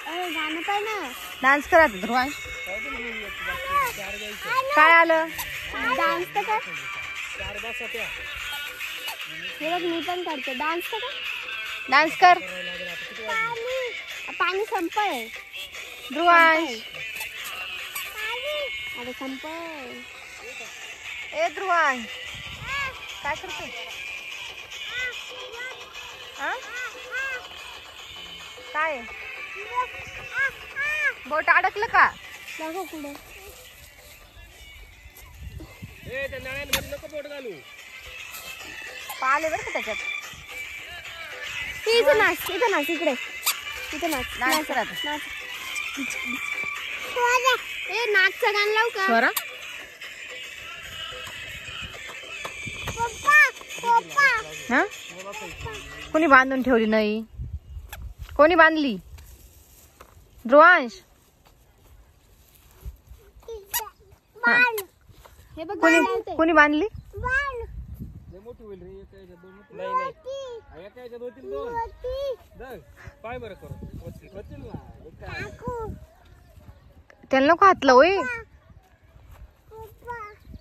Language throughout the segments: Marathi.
गाणं पाय ना. डान्स करा ध्रुवांश. काय आलं डान्स तर कर. हे बघ मी पण करते डान्स तर कर. डान्स कर. पाणी संपय ध्रुवांश. अरे संपय. ए ध्रुवांश काय करतो. काय बोट अडकलं का. बघा कुठे बोट घालू. पाले बरं का त्याच्यात. इथं नाच इथं नाच इकडे इथं नाच. डान्स करा आता. नाच. ए नाचचं गाणं लावू का. स्वरा हा कोणी बांधून ठेवली नाही. कोणी बांधली. ध्रुवांश हे बघ कोणी कोणी बांधली. मोठी होईल रे. नाही नाही एका याच्यात होतील दोन. पाय बरं करू होतील ना. त्याला नको हातलं होय.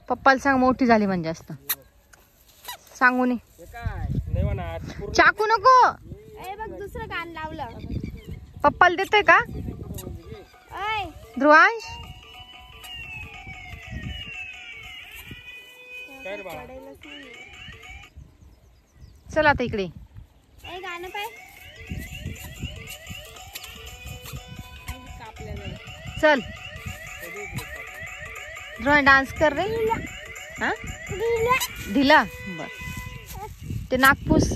पप्पाला सांग मोठी झाली म्हणजे जास्त सांगू नये. चाकू नको. ए बघ दुसरं गाणं लावलं. पप्पाला देतोय का ऐ ध्रुवांश. चल आता इकडे. ए गाणं पाय. चल ध्रुवांश डान्स कर रे. हा ढिला बर. ते नागपूस.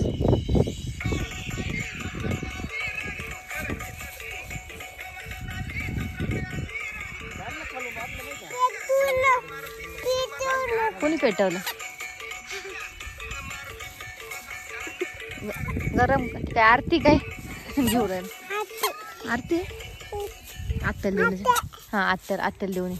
कोणी पेटवलं. गरम काय आरती काय घेऊ राहील. आरती आत्याला देऊन. हा आत्याला देऊन.